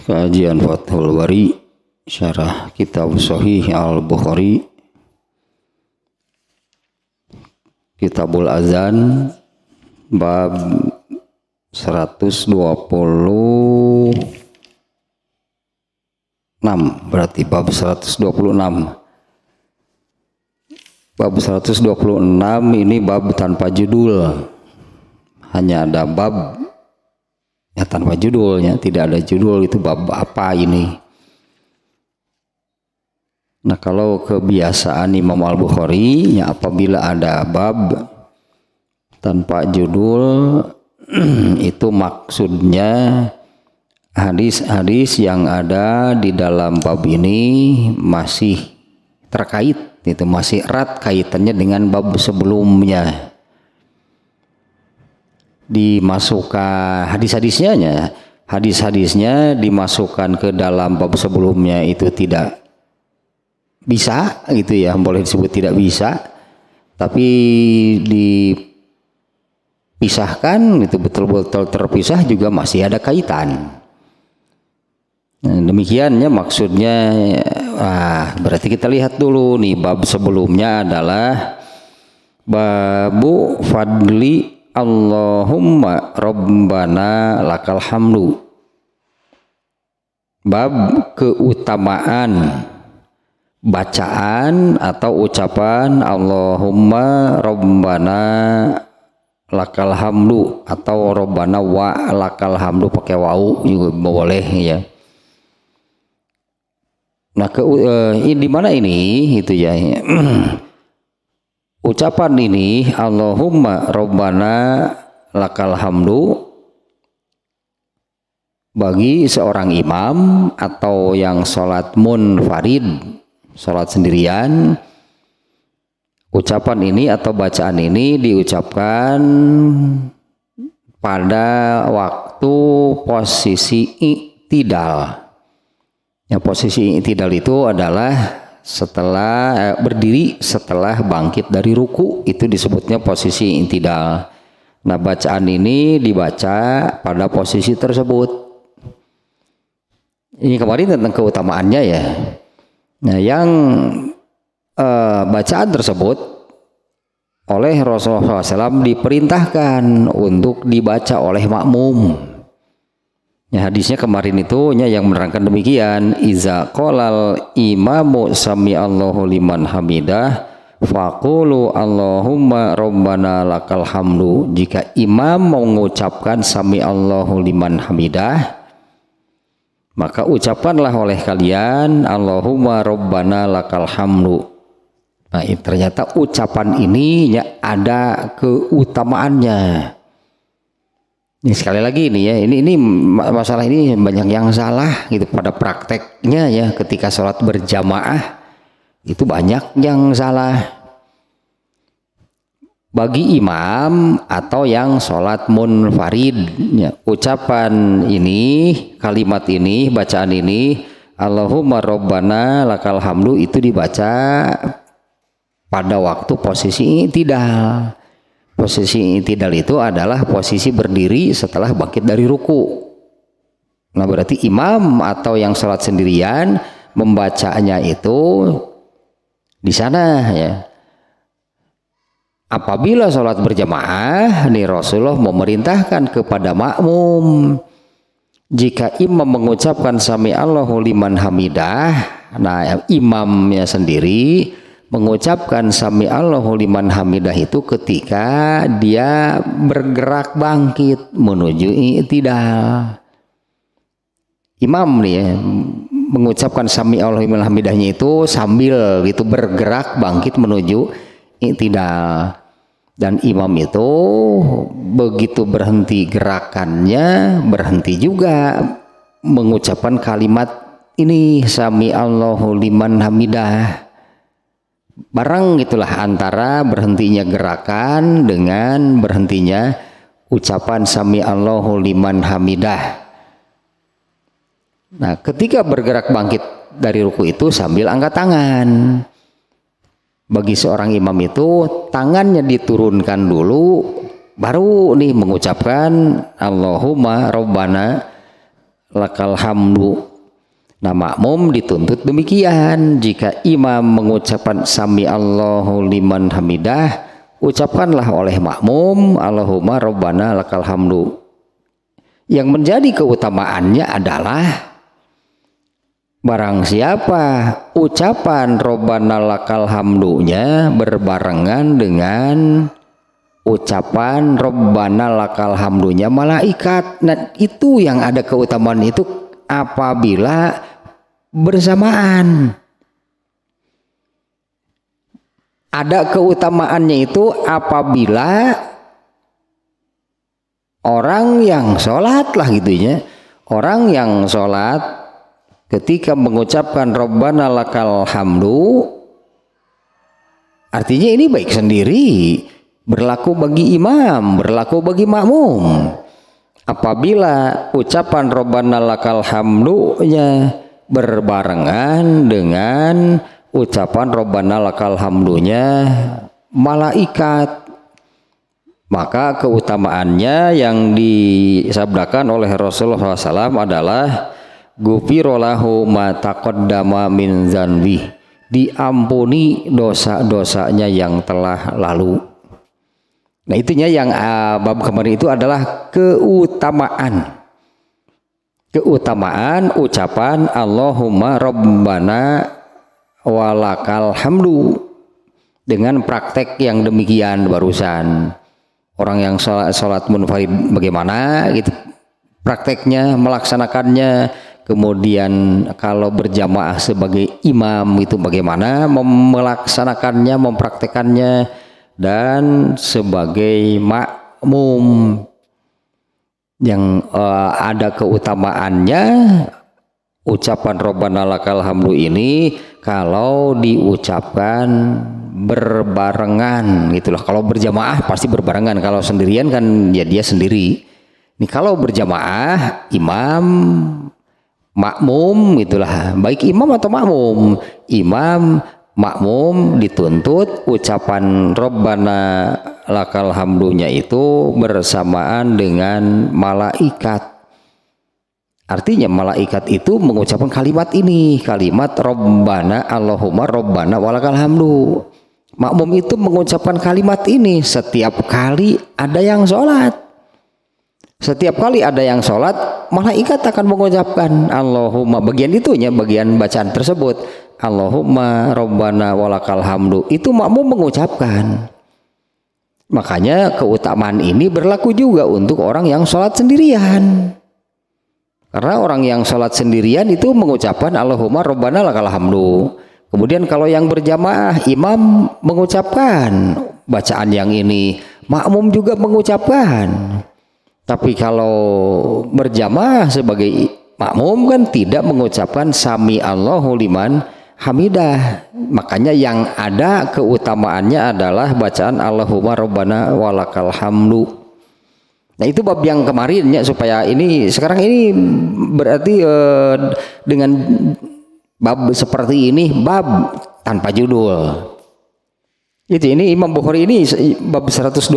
Kajian Fathul Bari Syarah Kitab Sahih Al-Bukhari, Kitabul Azan, bab 126, berarti bab 126. Bab 126 ini bab tanpa judul, hanya ada bab ya tanpa judulnya, tidak ada judul. Itu bab apa ini? Nah, kalau kebiasaan Imam Al-Bukhari ya, apabila ada bab tanpa judul itu maksudnya hadis-hadis yang ada di dalam bab ini masih terkait, itu masih erat kaitannya dengan bab sebelumnya. Dimasukkan hadis-hadisnya dimasukkan ke dalam bab sebelumnya itu tidak bisa, gitu ya, boleh disebut tidak bisa, tapi dipisahkan itu betul-betul terpisah juga masih ada kaitan. Nah, demikiannya maksudnya. Berarti kita lihat dulu nih, bab sebelumnya adalah babu fadli Allahumma Rabbana lakal hamdu, bab keutamaan bacaan atau ucapan Allahumma Rabbana lakal hamdu atau Rabbana wa lakal hamdu pakai wau juga boleh ya. Nah, di mana ini itu ya, ucapan ini Allahumma Rabbana lakal hamdu bagi seorang imam atau yang sholat munfarid, sholat sendirian, ucapan ini atau bacaan ini diucapkan pada waktu posisi i'tidal. Yang posisi i'tidal itu adalah setelah berdiri setelah bangkit dari ruku, itu disebutnya posisi i'tidal. Nah, bacaan ini dibaca pada posisi tersebut. Ini kemarin tentang keutamaannya ya. Nah, yang bacaan tersebut oleh Rasulullah SAW diperintahkan untuk dibaca oleh makmum. Ya, hadisnya kemarin itu yang menerangkan demikian, iza qolal imamu sami Allahu liman hamidah faqulu Allahumma Rabbana lakal hamdu. Jika imam mengucapkan sami Allahu liman hamidah, maka ucapkanlah oleh kalian Allahumma Rabbana lakal hamdu. Nah, ternyata ucapan ini ya ada keutamaannya. Ini sekali lagi ini ya, ini masalah ini banyak yang salah gitu pada prakteknya ya, ketika sholat berjamaah itu banyak yang salah. Bagi imam atau yang sholat munfarid ya, ucapan ini, kalimat ini, bacaan ini Allahumma Rabbana lakal hamdu itu dibaca pada waktu posisi i'tidal. Posisi i'tidal itu adalah posisi berdiri setelah bangkit dari ruku. Nah, berarti imam atau yang sholat sendirian membacanya itu di sana ya. Apabila sholat berjamaah, nih Rasulullah memerintahkan kepada makmum, jika imam mengucapkan sami Allahu liman hamidah, nah imamnya sendiri mengucapkan sami Allahu liman hamidah itu ketika dia bergerak bangkit menuju i'tidal. Imam nih ya, mengucapkan sami Allahu liman hamidahnya itu sambil gitu bergerak bangkit menuju i'tidal. Dan imam itu begitu berhenti gerakannya, berhenti juga mengucapkan kalimat ini sami Allahu liman hamidah. Barang itulah antara berhentinya gerakan dengan berhentinya ucapan sami Allahu liman hamidah. Nah, ketika bergerak bangkit dari ruku itu sambil angkat tangan. Bagi seorang imam itu tangannya diturunkan dulu, baru nih mengucapkan Allahumma Rabbana lakal hamdu. Nah makmum dituntut demikian, jika imam mengucapkan sami Allahu liman hamidah, ucapkanlah oleh makmum Allahumma rabbana lakal hamdu. Yang menjadi keutamaannya adalah barang siapa ucapan rabbana lakal hamdunya berbarengan dengan ucapan rabbana lakal hamdunya malaikat. Nah itu yang ada keutamaan itu apabila bersamaan. Ada keutamaannya itu apabila orang yang sholat lah gitunya, orang yang sholat ketika mengucapkan rabbana lakal hamdu, artinya ini baik sendiri, berlaku bagi imam, berlaku bagi makmum. Apabila ucapan rabbana lakal hamdunya berbarengan dengan ucapan rabbana lakal hamdunya malaikat, maka keutamaannya yang disabdakan oleh Rasulullah SAW adalah gufirolahu ma taqaddama min zanbi, diampuni dosa-dosanya yang telah lalu. Nah itunya yang bab kemarin itu adalah keutamaan ucapan Allahumma rabbana walakal hamdu dengan praktek yang demikian barusan. Orang yang sholat munfarid bagaimana gitu prakteknya melaksanakannya, kemudian kalau berjamaah sebagai imam itu bagaimana melaksanakannya, mempraktekannya, dan sebagai makmum yang ada keutamaannya ucapan rabbana lakal hamdu ini kalau diucapkan berbarengan gitulah. Kalau berjamaah pasti berbarengan, kalau sendirian kan ya dia sendiri. Ini kalau berjamaah imam makmum gitulah, baik imam atau makmum, imam makmum dituntut ucapan rabbana lakal hamdunya itu bersamaan dengan malaikat. Artinya malaikat itu mengucapkan kalimat ini, kalimat rabbana Allahumma rabbana walakal hamdu. Makmum itu mengucapkan kalimat ini setiap kali ada yang sholat. Setiap kali ada yang sholat, malaikat akan mengucapkan Allahumma, bagian itunya, bagian bacaan tersebut, Allahumma rabbana walakal hamdu, itu makmum mengucapkan. Makanya keutamaan ini berlaku juga untuk orang yang sholat sendirian. Karena orang yang sholat sendirian itu mengucapkan Allahumma rabbana lakal hamdu. Kemudian kalau yang berjamaah imam mengucapkan bacaan yang ini, makmum juga mengucapkan. Tapi kalau berjamaah sebagai makmum kan tidak mengucapkan sami Allahu liman hamidah. Makanya yang ada keutamaannya adalah bacaan Allahumma rabbana walakal hamdu. Nah itu bab yang kemarin ya, supaya ini sekarang ini berarti dengan bab seperti ini, bab tanpa judul. Itu ini Imam Bukhari ini bab 126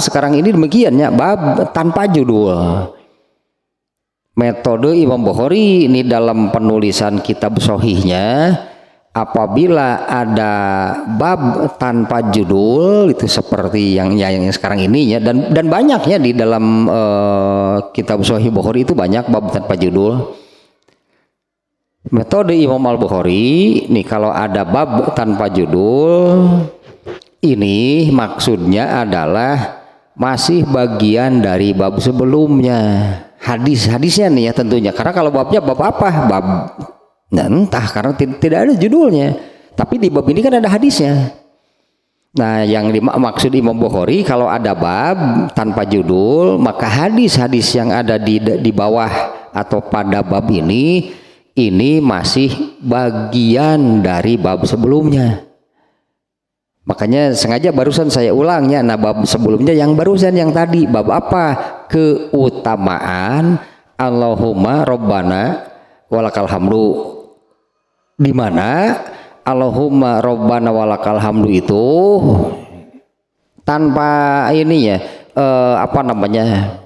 sekarang ini demikian ya, bab tanpa judul. Metode Imam Bukhari ini dalam penulisan kitab sahihnya, apabila ada bab tanpa judul itu seperti yang sekarang ini ya, dan banyaknya di dalam kitab Sahih Bukhari itu banyak bab tanpa judul. Metode Imam Al-Bukhari nih, kalau ada bab tanpa judul ini maksudnya adalah masih bagian dari bab sebelumnya, hadis-hadisnya nih ya tentunya. Karena kalau babnya bab apa, bab nah, entah, karena tidak ada judulnya. Tapi di bab ini kan ada hadisnya. Nah yang maksud Imam Bukhari kalau ada bab tanpa judul, maka hadis-hadis yang ada di bawah atau pada bab ini masih bagian dari bab sebelumnya. Makanya sengaja barusan saya ulangnya. Nah bab sebelumnya yang barusan yang tadi, bab apa? Keutamaan Allahumma rabbana walakal hamdu, di mana Allahumma rabbana walakal hamdu itu tanpa ini ya, apa namanya,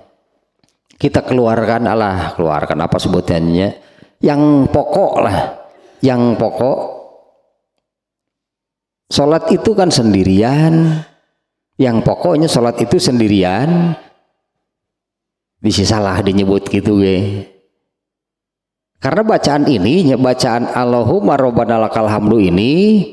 kita keluarkan apa sebutannya, yang pokok lah, yang pokok sholat itu kan sendirian, yang pokoknya sholat itu sendirian, bisa salah dinyebut gitu ya. Karena bacaan ini, bacaan Allahumma rabbana lakal hamdu ini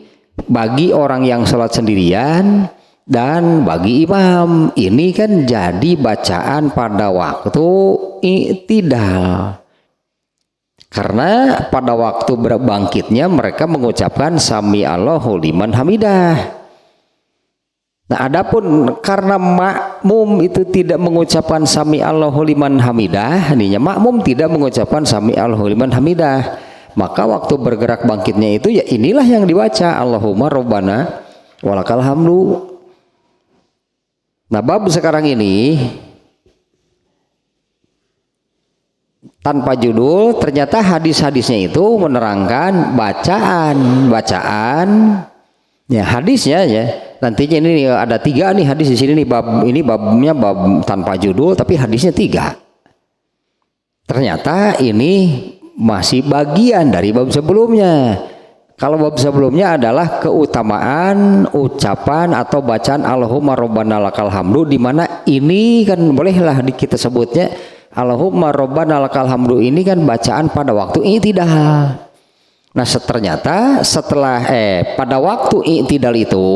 bagi orang yang sholat sendirian dan bagi imam ini kan jadi bacaan pada waktu i'tidal. Karena pada waktu berbangkitnya mereka mengucapkan sami Allahu liman hamidah. Nah, adapun karena makmum itu tidak mengucapkan sami Allahu liman hamidah, ininya makmum tidak mengucapkan sami Allahu liman hamidah, maka waktu bergerak bangkitnya itu ya inilah yang dibaca Allahumma rabbana walakal hamdu. Nah, bab sekarang ini tanpa judul, ternyata hadis-hadisnya itu menerangkan bacaan ya, hadisnya ya. Nantinya ini ada 3 nih hadis di sini nih, bab ini babnya bab tanpa judul tapi hadisnya 3. Ternyata ini masih bagian dari bab sebelumnya. Kalau bab sebelumnya adalah keutamaan ucapan atau bacaan Allahumma rabbana lakal hamdu, di mana ini kan bolehlah kita sebutnya Allahumma rabbana lakal hamdu ini kan bacaan pada waktu i'tidal. Nah, ternyata setelah pada waktu i'tidal itu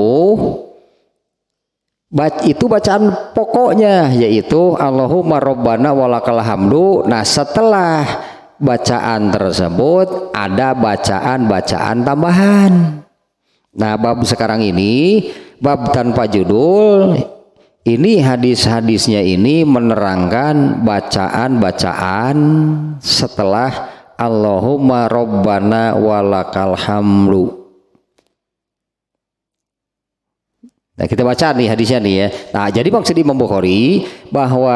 bacaan pokoknya yaitu Allahumma rabbana walakal hamdu. Nah, setelah bacaan tersebut ada bacaan tambahan. Nah, bab sekarang ini bab tanpa judul ini, hadis-hadisnya ini menerangkan bacaan setelah Allahumma rabbana walakal hamdu. Nah, kita baca nih hadisnya nih ya. Nah, jadi maksud Imam Bukhari bahwa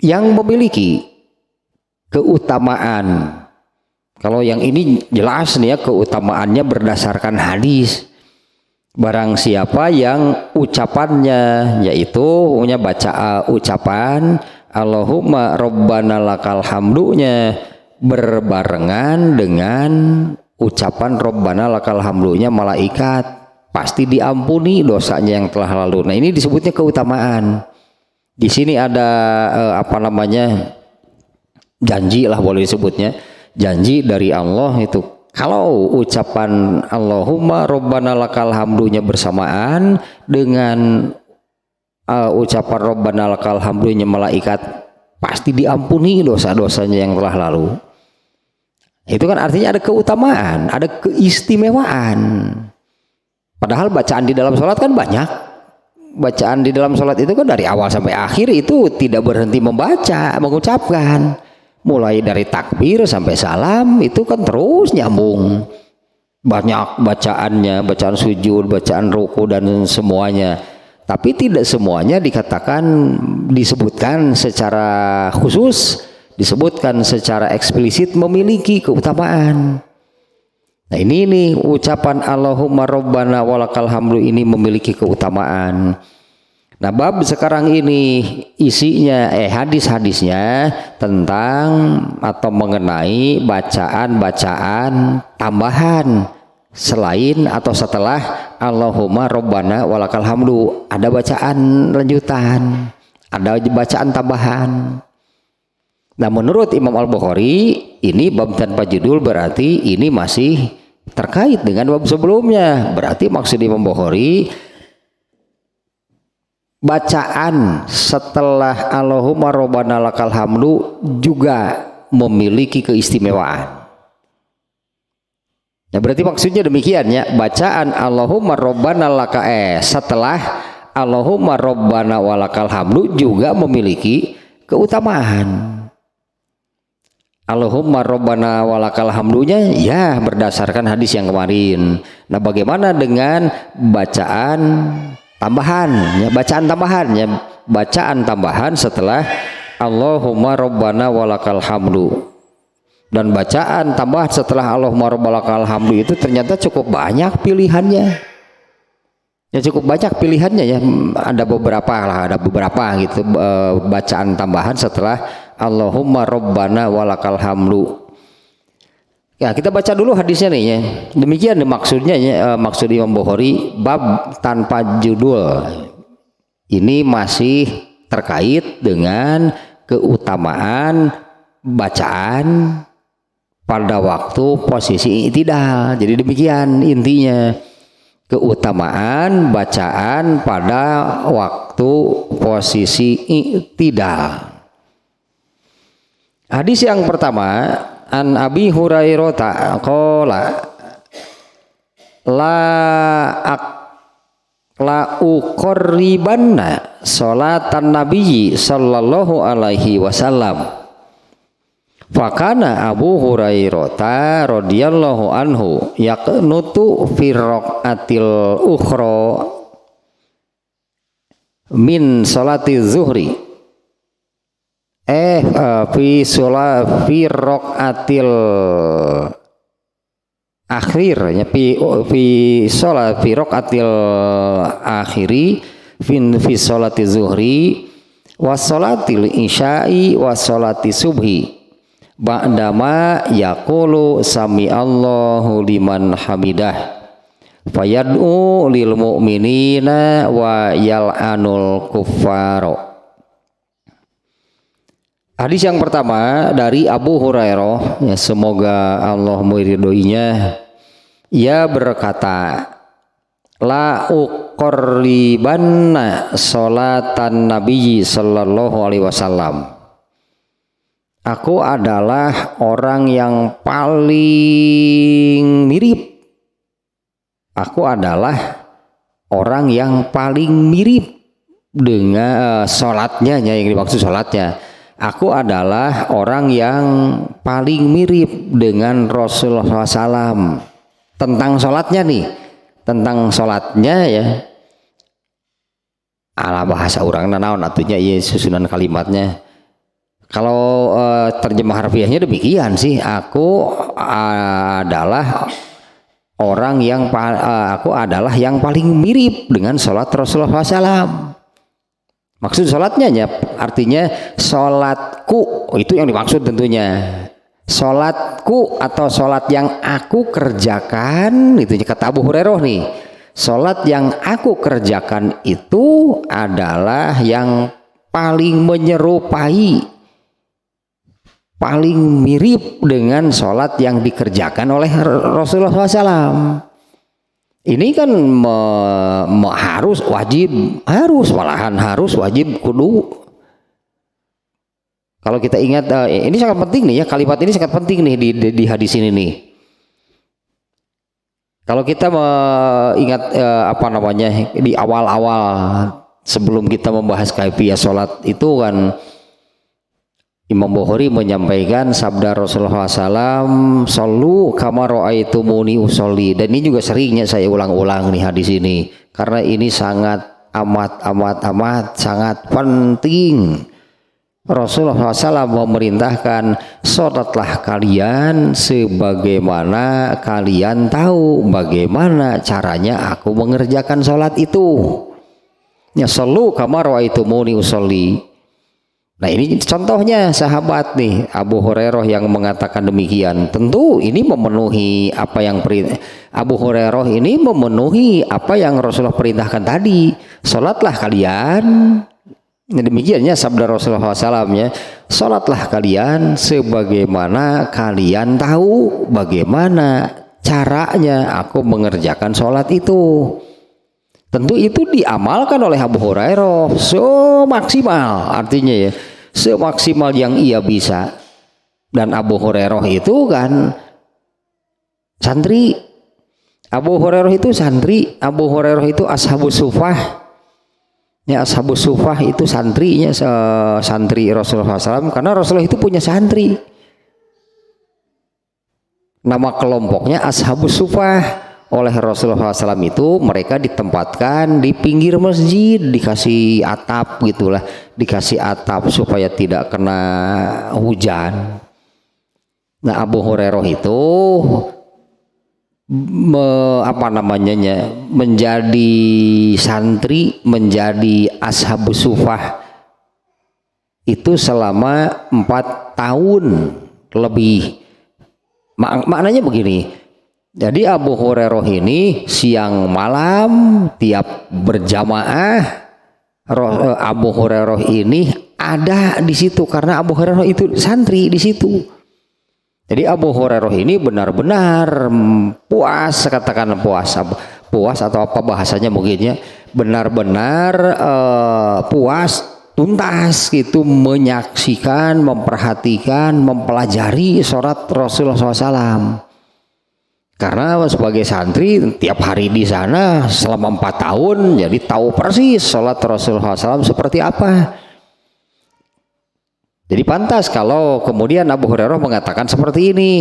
yang memiliki keutamaan, kalau yang ini jelas nih ya, keutamaannya berdasarkan hadis. Barang siapa yang ucapannya yaitu baca ucapan Allahumma rabbana lakal hamdunya berbarengan dengan ucapan rabbana lakal hamdunya malaikat, pasti diampuni dosanya yang telah lalu. Nah, ini disebutnya keutamaan. Di sini ada janji lah, boleh disebutnya janji dari Allah itu. Kalau ucapan Allahumma rabbana lakal hamdunya bersamaan dengan ucapan rabbana lakal hamdunya malaikat, pasti diampuni dosa-dosanya yang telah lalu. Itu kan artinya ada keutamaan, ada keistimewaan. Padahal bacaan di dalam sholat kan banyak. Bacaan di dalam sholat itu kan dari awal sampai akhir itu tidak berhenti mengucapkan. Mulai dari takbir sampai salam itu kan terus nyambung. Banyak bacaannya, bacaan sujud, bacaan ruku dan semuanya. Tapi tidak semuanya disebutkan secara khusus, disebutkan secara eksplisit memiliki keutamaan. Nah, ini nih ucapan Allahumma rabbana walakal hamdu ini memiliki keutamaan. Nah, bab sekarang ini isinya hadis-hadisnya tentang atau mengenai bacaan-bacaan tambahan selain atau setelah Allahumma rabbana walakal hamdu. Ada bacaan lanjutan, ada bacaan tambahan. Nah, menurut Imam Al-Bukhari ini bab tanpa judul berarti ini masih terkait dengan bab sebelumnya. Berarti maksud Imam Bukhari bacaan setelah Allahumma rabbana lakal hamdu juga memiliki keistimewaan. Ya, berarti maksudnya demikian ya, bacaan Allahumma rabbana setelah Allahumma rabbana walakal hamdu juga memiliki keutamaan. Allahumma rabbana walakal hamdunya ya berdasarkan hadis yang kemarin. Nah, bagaimana dengan bacaan tambahan, bacaan tambahan setelah Allahumma rabbana walakal hamdu. Dan bacaan tambahan setelah Allahumma rabbana walakal hamdu itu ternyata cukup banyak pilihannya. Ya cukup banyak pilihannya ya, ada beberapa gitu bacaan tambahan setelah Allahumma Rabbana walakal hamdu. Ya kita baca dulu hadisnya nih ya. Demikian maksudnya ya, maksud Imam Bukhari bab tanpa judul. Ini masih terkait dengan keutamaan bacaan pada waktu posisi i'tidal. Jadi demikian intinya, keutamaan bacaan pada waktu posisi i'tidal. Hadis yang pertama, an Abi Hurairah qala la uqarribanna salatan nabiyyi sallallahu alaihi wasallam. Fakana Abu Hurairah radhiyallahu anhu yaqnutu fi raqatil ukhra min salati zuhri fi raqatil akhirnya fi raqatil akhiri fi salati zuhri wa salatil isya'i wa salati subhi ba'dama yaqulu sami Allahu liman hamidah fayad'u lil mu'minina wa yal'anul kuffaro. Hadis yang pertama dari Abu Hurairah, ya semoga Allah meridhoinya, ia berkata, la uqarribanna salatan nabiyyi sallallahu alaihi wasallam. Aku adalah orang yang paling mirip. Aku adalah orang yang paling mirip dengan sholatnya, yang dimaksud sholatnya. Aku adalah orang yang paling mirip dengan Rasulullah SAW. Tentang sholatnya nih, tentang sholatnya ya. Ala bahasa orang nanaon atunya iya susunan kalimatnya. Kalau terjemah harfiahnya demikian sih, aku adalah orang yang yang paling mirip dengan sholat Rasulullah SAW. Maksud sholatnya ya, artinya sholatku itu yang dimaksud tentunya. Sholatku atau sholat yang aku kerjakan itu kata Abu Hurairah nih. Sholat yang aku kerjakan itu adalah yang paling menyerupai, paling mirip dengan sholat yang dikerjakan oleh Rasulullah SAW. Ini kan harus wajib kudu. Kalau kita ingat ini sangat penting nih ya, kalimat ini sangat penting nih di hadis ini nih. Kalau kita ingat di awal-awal sebelum kita membahas kaifiyah sholat itu kan Imam Bukhari menyampaikan sabda Rasulullah SAW, "Shallu kama ra'aitumuni usolli." Dan ini juga seringnya saya ulang-ulang nih hadis ini, karena ini sangat amat sangat penting. Rasulullah SAW memerintahkan, sholatlah kalian sebagaimana kalian tahu bagaimana caranya aku mengerjakan sholat itu. Ya, shallu kama ra'aitumuni usolli. Nah ini contohnya sahabat nih Abu Hurairah yang mengatakan demikian. Tentu ini memenuhi apa yang Abu Hurairah ini memenuhi apa yang Rasulullah perintahkan tadi. Sholatlah kalian. Demikiannya sabda Rasulullah SAW ya. Sholatlah kalian sebagaimana kalian tahu bagaimana caranya aku mengerjakan sholat itu. Tentu itu diamalkan oleh Abu Hurairah semaksimal, artinya ya semaksimal yang ia bisa. Dan Abu Hurairah itu kan santri. Abu Hurairah itu santri. Abu Hurairah itu ashabus sufah. Ya, ashabus sufah itu santrinya, santri Rasulullah SAW, karena Rasulullah itu punya santri. Nama kelompoknya ashabus sufah. Oleh Rasulullah SAW itu mereka ditempatkan di pinggir masjid, dikasih atap gitulah, dikasih atap supaya tidak kena hujan. Nah Abu Hurairah itu menjadi santri, menjadi ashabus sufah itu selama 4 tahun lebih. Maknanya begini, jadi Abu Hurairah ini siang malam tiap berjamaah Abu Hurairah ini ada di situ karena Abu Hurairah itu santri di situ. Jadi Abu Hurairah ini benar-benar puas, katakan puas atau apa bahasanya mungkinnya, benar-benar puas, tuntas gitu menyaksikan, memperhatikan, mempelajari sholat Rasulullah SAW. Karena sebagai santri tiap hari di sana selama 4 tahun, jadi tahu persis sholat Rasulullah SAW seperti apa. Jadi pantas kalau kemudian Abu Hurairah mengatakan seperti ini,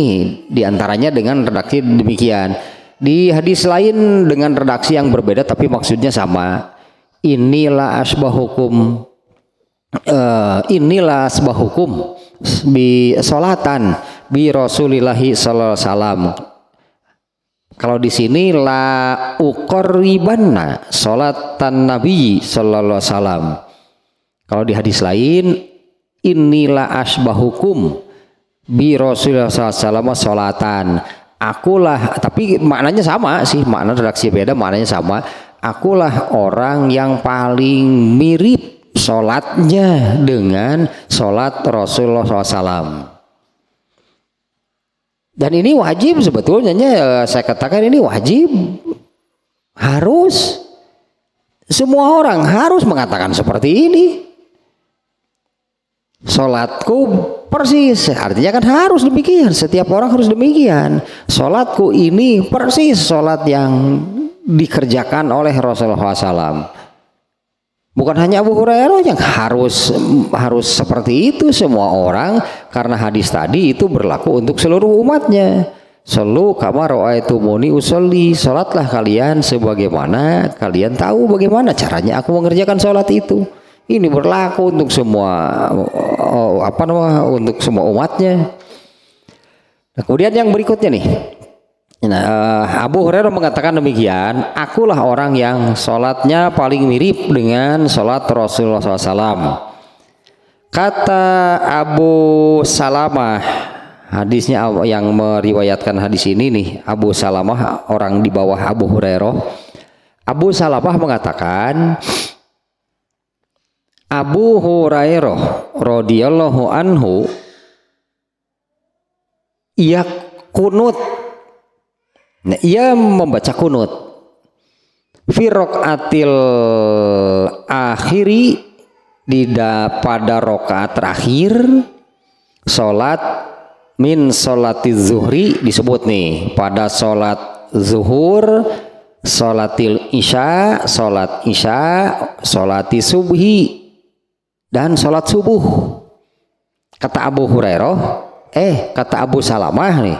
diantaranya dengan redaksi demikian. Di hadis lain dengan redaksi yang berbeda tapi maksudnya sama. Inilah asbahukum bi sholatan bi Rasulillahi sallallahu alaihi wasallam. Kalau di sini la uqarribanna sholatan Nabi sallallahu alaihi wasallam. Kalau di hadis lain inilah asbahukum bi Rasulullah SAW sholatan, akulah, tapi maknanya sama sih, makna redaksi beda, maknanya sama. Akulah orang yang paling mirip sholatnya dengan sholat Rasulullah SAW. Dan ini wajib sebetulnya, saya katakan ini wajib, harus semua orang harus mengatakan seperti ini. Sholatku persis, artinya kan harus demikian, setiap orang harus demikian. Sholatku ini persis sholat yang dikerjakan oleh Rasulullah SAW. Bukan hanya Abu Hurairah yang harus seperti itu, semua orang, karena hadis tadi itu berlaku untuk seluruh umatnya. Sallu kama ra'aitumuni usolli, sholatlah kalian sebagaimana kalian tahu bagaimana caranya aku mengerjakan sholat itu. Ini berlaku untuk semua untuk semua umatnya. Nah, kemudian yang berikutnya nih, Abu Hurairah mengatakan demikian, akulah orang yang sholatnya paling mirip dengan sholat Rasulullah SAW. Kata Abu Salamah, hadisnya yang meriwayatkan hadis ini nih, Abu Salamah, orang di bawah Abu Hurairah. Abu Salamah mengatakan, Abu Hurairah radhiyallahu anhu ia kunut, nah, ia membaca kunut fi raqatil akhiri, pada rakaat terakhir salat min salatiz zuhri, disebut nih pada salat zuhur, salatil isya, salat isya, salati subhi, dan sholat subuh. Kata Abu Hurairah, kata Abu Salamah nih,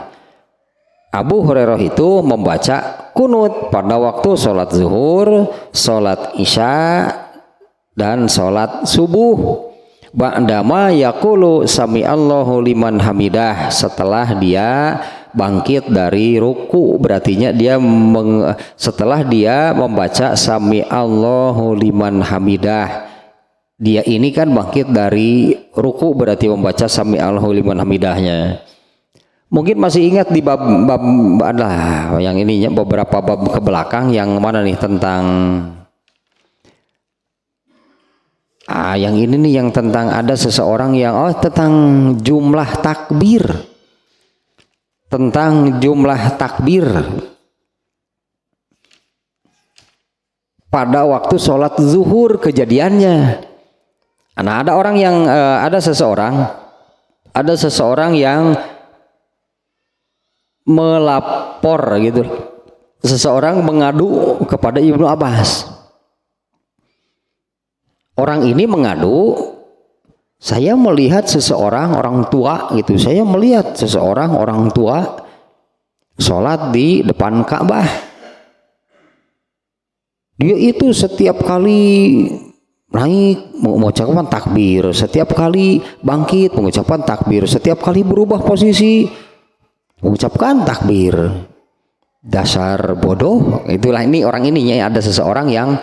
Abu Hurairah itu membaca kunut pada waktu sholat zuhur, sholat isya, dan sholat subuh. Ba'dama yaqulu sami'allahu liman hamidah, setelah dia bangkit dari ruku, berartinya dia setelah dia membaca sami'allahu liman hamidah. Dia ini kan bangkit dari ruku, berarti membaca sami'allahu liman hamidahnya. Mungkin masih ingat di bab adalah yang ininya, beberapa bab ke belakang yang mana nih tentang yang ini nih, yang tentang ada seseorang yang tentang jumlah takbir, tentang jumlah takbir pada waktu sholat zuhur kejadiannya. Nah, ada orang yang ada seseorang yang melapor gitu, seseorang mengadu kepada Ibnu Abbas. Orang ini mengadu, saya melihat seseorang orang tua gitu, saya melihat seseorang orang tua sholat di depan Ka'bah. Dia itu setiap kali naik mengucapkan takbir, setiap kali bangkit mengucapkan takbir, setiap kali berubah posisi mengucapkan takbir. dasar bodoh. Itulah ini orang ininya, ada seseorang yang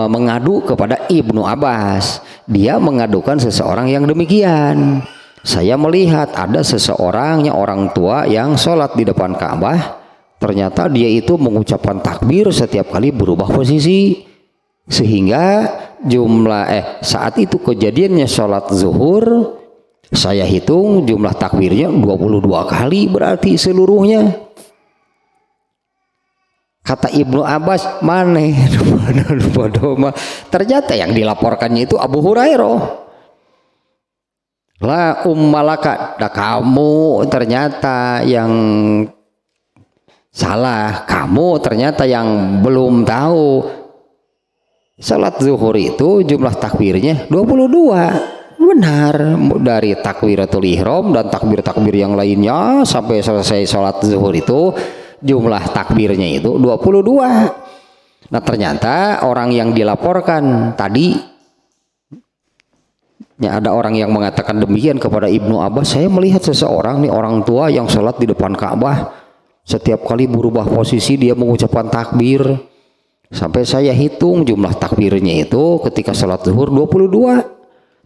mengadu kepada Ibnu Abbas. Dia mengadukan seseorang yang demikian. Saya melihat ada seseorangnya orang tua yang sholat di depan Ka'bah, ternyata dia itu mengucapkan takbir setiap kali berubah posisi, sehingga saat itu kejadiannya sholat zuhur, saya hitung jumlah takbirnya 22 kali berarti seluruhnya. Kata Ibnu Abbas, maneh ternyata yang dilaporkannya itu Abu Hurairah. La ummalaka, kamu ternyata yang salah, kamu ternyata yang belum tahu. Salat zuhur itu jumlah takbirnya 22. Benar, dari takbiratul ihram dan takbir-takbir yang lainnya sampai selesai salat zuhur itu jumlah takbirnya itu 22. Nah ternyata orang yang dilaporkan tadi, ya ada orang yang mengatakan demikian kepada Ibnu Abbas, saya melihat seseorang nih orang tua yang sholat di depan Ka'bah, setiap kali berubah posisi dia mengucapkan takbir, sampai saya hitung jumlah takbirnya itu ketika sholat zuhur 22.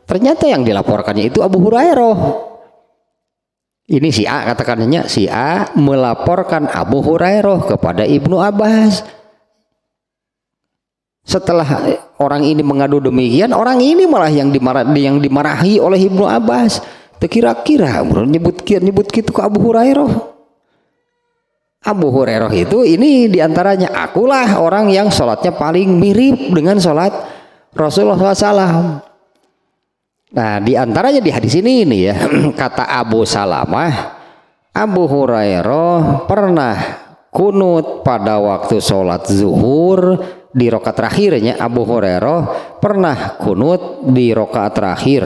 Ternyata yang dilaporkannya itu Abu Hurairah. Ini si A, katakannya si A melaporkan Abu Hurairah kepada Ibnu Abbas. Setelah orang ini mengadu demikian, orang ini malah yang dimarahi oleh Ibnu Abbas. Kira-kira nyebut gitu ke Abu Hurairah. Abu Hurairah itu ini diantaranya, akulah orang yang sholatnya paling mirip dengan sholat Rasulullah SAW. Nah diantaranya di hadis ini ya, kata Abu Salamah, Abu Hurairah pernah kunut pada waktu sholat zuhur di rakaat terakhirnya. Abu Hurairah pernah kunut di rakaat terakhir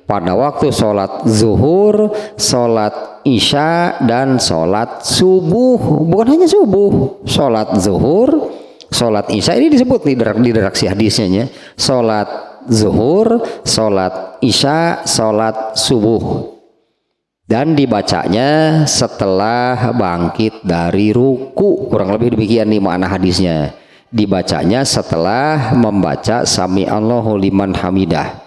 pada waktu sholat zuhur, sholat isya dan sholat subuh. Bukan hanya subuh, sholat zuhur, sholat isya, ini disebut di redaksi hadisnya, sholat zuhur, sholat isya, sholat subuh, dan dibacanya setelah bangkit dari ruku. Kurang lebih demikian nih makna hadisnya, dibacanya setelah membaca sami Allahu liman hamidah.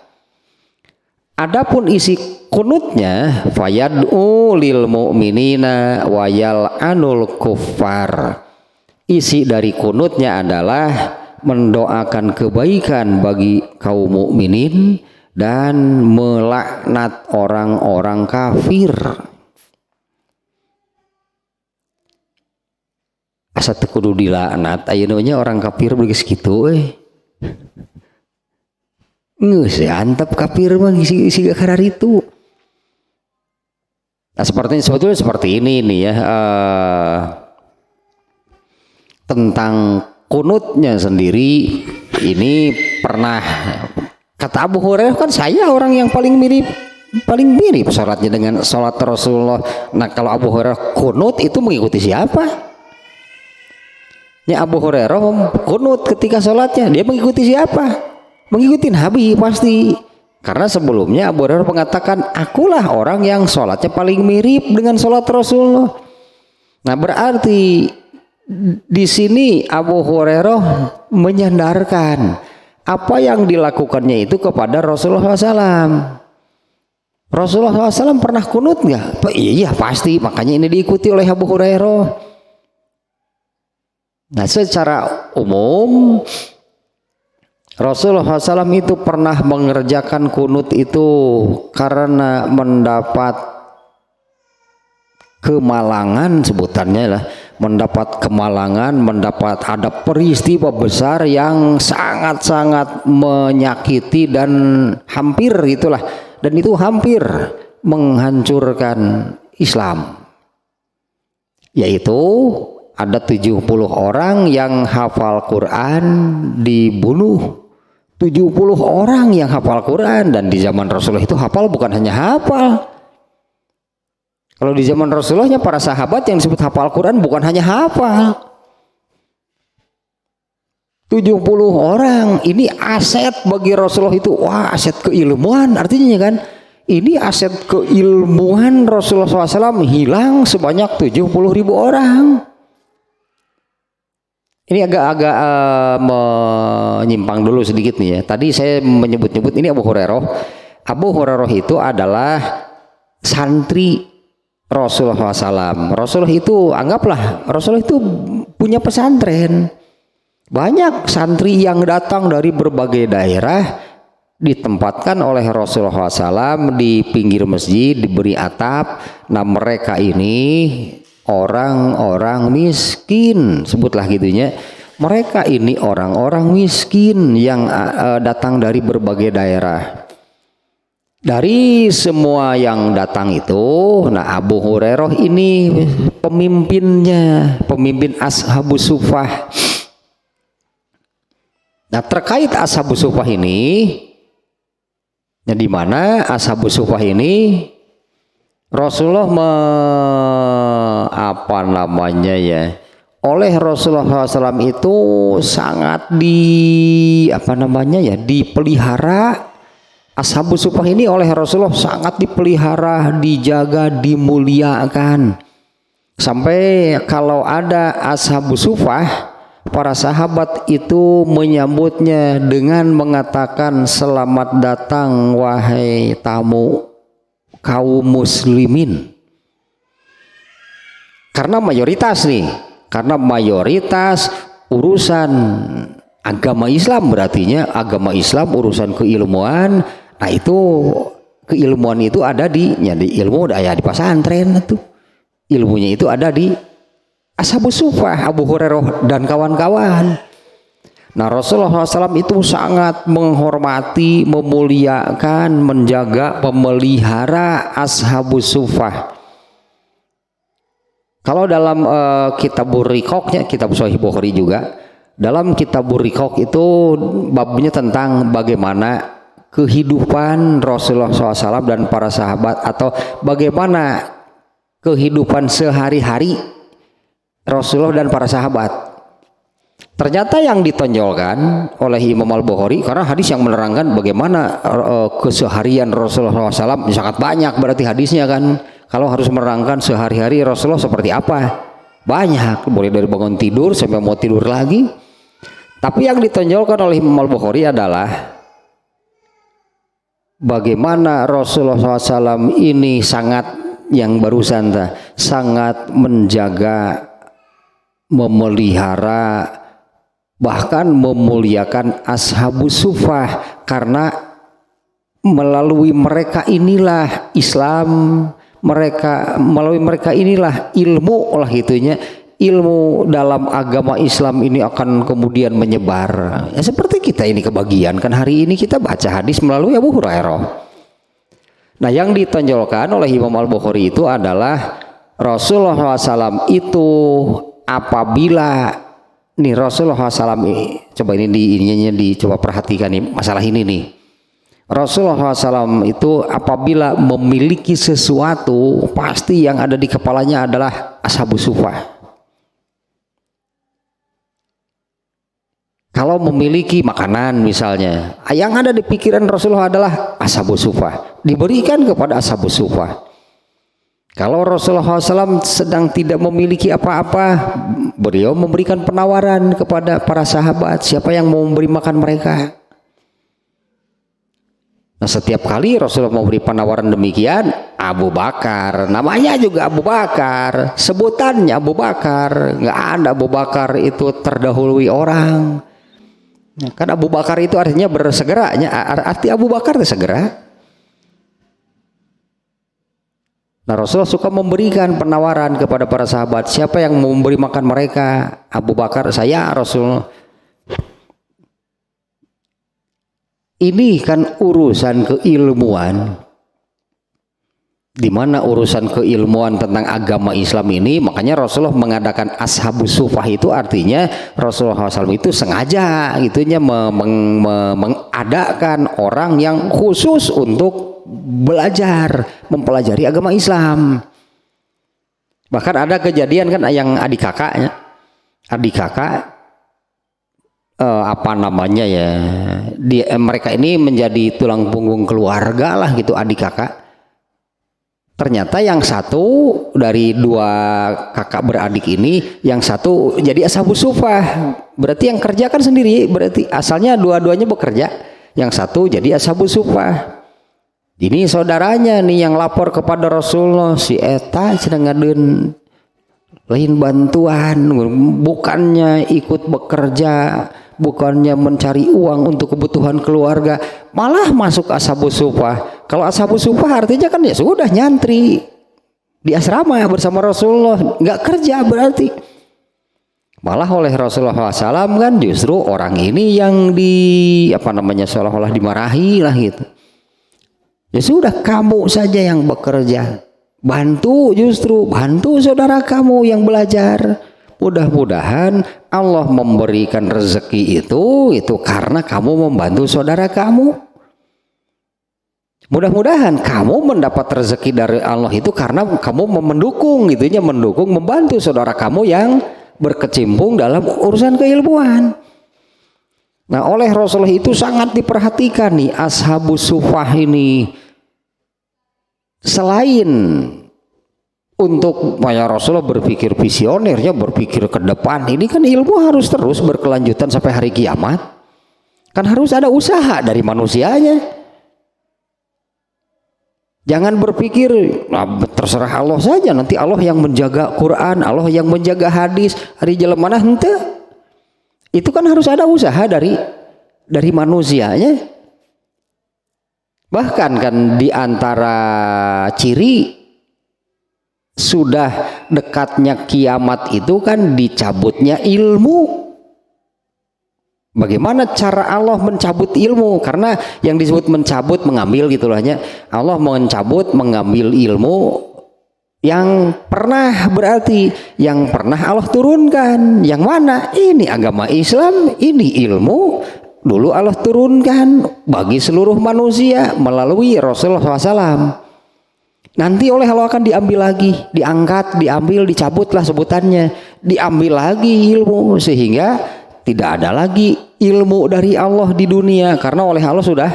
Adapun isi kunutnya, fayad'u lil mu'minina wa yal'anul kuffar. Isi dari kunutnya adalah mendoakan kebaikan bagi kaum mukminin dan melaknat orang-orang kafir. Asa teu kudu dilaknat, ayeuna orang kafir begitu kitu geus antep kafir mah siga karar itu. Nah sebetulnya seperti ini nih ya, tentang kunutnya sendiri ini pernah kata Abu Hurairah, kan saya orang yang paling mirip sholatnya dengan sholat Rasulullah. Nah kalau Abu Hurairah kunut itu mengikuti siapa? Ya Abu Hurairah kunut ketika sholatnya dia mengikuti siapa? Mengikuti Nabi pasti, karena sebelumnya Abu Hurairah mengatakan, akulah orang yang sholatnya paling mirip dengan sholat Rasulullah. Nah berarti di sini Abu Hurairah menyandarkan apa yang dilakukannya itu kepada Rasulullah SAW. Rasulullah SAW pernah kunut nggak? Iya pasti, makanya ini diikuti oleh Abu Hurairah. Nah secara umum Rasulullah SAW itu pernah mengerjakan kunut itu karena mendapat kemalangan, sebutannya lah, mendapat kemalangan, mendapat ada peristiwa besar yang sangat-sangat menyakiti dan hampir itulah, dan itu hampir menghancurkan Islam, yaitu ada 70 orang yang hafal Quran dibunuh. 70 orang yang hafal Quran, dan di zaman Rasulullah itu hafal bukan hanya hafal. Kalau di zaman Rasulullahnya para sahabat yang disebut hafal Quran bukan hanya hafal. 70 orang, ini aset bagi Rasulullah itu. Wah, aset keilmuan artinya kan. Ini aset keilmuan Rasulullah SAW hilang sebanyak 70.000 orang. Ini agak-agak menyimpang dulu sedikit nih ya. Tadi saya menyebut-nyebut ini Abu Hurairah. Abu Hurairah itu adalah santri Rasulullah SAW. Rasulullah itu anggaplah Rasulullah itu punya pesantren. Banyak santri yang datang dari berbagai daerah ditempatkan oleh Rasulullah SAW di pinggir masjid, diberi atap. Nah mereka ini orang-orang miskin, sebutlah gitunya. Mereka ini orang-orang miskin yang datang dari berbagai daerah. Dari semua yang datang itu, nah Abu Hurairah ini pemimpinnya, pemimpin Ashabus Suffah. Nah terkait Ashabus Suffah ini, nah di mana Ashabus Suffah ini Rasulullah oleh Rasulullah SAW itu sangat dipelihara. Ashabus Suffah ini oleh Rasulullah sangat dipelihara, dijaga, dimuliakan. Sampai kalau ada Ashabus Suffah, para sahabat itu menyambutnya dengan mengatakan selamat datang wahai tamu kaum muslimin. Karena mayoritas urusan agama Islam, berartinya agama Islam urusan keilmuan. Nah itu keilmuan itu ada di ilmu daya di pesantren itu. Ilmunya itu ada di Ashabus Suffah, Abu Hurairah dan kawan-kawan. Nah Rasulullah SAW itu sangat menghormati, memuliakan, menjaga, memelihara Ashabus Suffah. Kalau dalam Kitabur Riqaqnya, kitab Sahih Bukhari juga, dalam Kitabur Riqaq itu babnya tentang bagaimana kehidupan Rasulullah SAW dan para sahabat, atau bagaimana kehidupan sehari-hari Rasulullah dan para sahabat. Ternyata yang ditonjolkan oleh Imam Al-Bukhari, karena hadis yang menerangkan bagaimana keseharian Rasulullah SAW sangat banyak, berarti hadisnya kan. Kalau harus menerangkan sehari-hari Rasulullah seperti apa, banyak, mulai dari bangun tidur sampai mau tidur lagi. Tapi yang ditonjolkan oleh Imam Al-Bukhari adalah bagaimana Rasulullah SAW ini sangat, yang barusan sangat menjaga, memelihara, bahkan memuliakan Ashabus Suffah, karena melalui mereka inilah Islam, melalui mereka inilah ilmu ilmu dalam agama Islam ini akan kemudian menyebar. Ya, seperti kita ini kebagian kan, hari ini kita baca hadis melalui Abu Hurairah. Nah yang ditonjolkan oleh Imam Al-Bukhari itu adalah Rasulullah SAW itu apabila nih Rasulullah SAW coba ini dicoba perhatikan nih masalah ini nih. Rasulullah SAW itu apabila memiliki sesuatu, pasti yang ada di kepalanya adalah Ashabus Suffah. Kalau memiliki makanan misalnya, yang ada di pikiran Rasulullah adalah Ashabus Suffah, diberikan kepada Ashabus Suffah. Kalau Rasulullah SAW sedang tidak memiliki apa-apa, beliau memberikan penawaran kepada para sahabat, siapa yang mau memberi makan mereka. Nah setiap kali Rasulullah mau beri penawaran demikian, Abu Bakar, namanya juga Abu Bakar, sebutannya Abu Bakar, nggak ada Abu Bakar itu terdahului orang. Nah, kan Abu Bakar itu artinya bersegeranya, arti Abu Bakar itu segera. Nah Rasulullah suka memberikan penawaran kepada para sahabat, siapa yang mau memberi makan mereka? Abu Bakar, saya Rasulullah. Ini kan urusan keilmuan, di mana urusan keilmuan tentang agama Islam ini, makanya Rasulullah mengadakan Ashabus Suffah itu artinya Rasulullah SAW itu sengaja gitunya mengadakan orang yang khusus untuk belajar, mempelajari agama Islam. Bahkan ada kejadian kan yang adik kakak mereka ini menjadi tulang punggung keluarga lah gitu, adik kakak. Ternyata yang satu dari dua kakak beradik ini, yang satu jadi ashabus sufah. Berarti yang kerja kan sendiri, berarti asalnya dua-duanya bekerja. Yang satu jadi ashabus sufah. Ini saudaranya nih yang lapor kepada Rasulullah, si eta sedang ngadeun lain bantuan, bukannya ikut bekerja, bukannya mencari uang untuk kebutuhan keluarga, malah masuk ashabus sufah. Kalau ashabus sufah artinya kan ya sudah nyantri di asrama bersama Rasulullah, nggak kerja berarti. Malah oleh Rasulullah SAW kan justru orang ini yang seolah-olah dimarahi lah gitu. Ya sudah, kamu saja yang bekerja, bantu saudara kamu yang belajar. Mudah-mudahan Allah memberikan rezeki itu karena kamu membantu saudara kamu. Mudah-mudahan kamu mendapat rezeki dari Allah itu karena kamu mendukung membantu saudara kamu yang berkecimpung dalam urusan keilmuan. Nah, oleh Rasulullah itu sangat diperhatikan nih ashabus sufah ini. Selain untuk Rasulullah berpikir visionernya, berpikir ke depan, ini kan ilmu harus terus berkelanjutan sampai hari kiamat. Kan harus ada usaha dari manusianya. Jangan berpikir terserah Allah saja, nanti Allah yang menjaga Quran, Allah yang menjaga hadis, hari jelema mana henteu. Itu kan harus ada usaha dari manusianya. Bahkan kan di antara ciri sudah dekatnya kiamat itu kan dicabutnya ilmu. Bagaimana cara Allah mencabut ilmu? Karena yang disebut mencabut, mengambil gitulahnya. Allah mencabut, mengambil ilmu yang pernah, berarti yang pernah Allah turunkan. Yang mana? Ini agama Islam, ini ilmu dulu Allah turunkan bagi seluruh manusia melalui Rasulullah SAW. Nanti oleh Allah akan diambil lagi, diangkat, diambil, dicabutlah sebutannya, diambil lagi ilmu, sehingga tidak ada lagi ilmu dari Allah di dunia karena oleh Allah sudah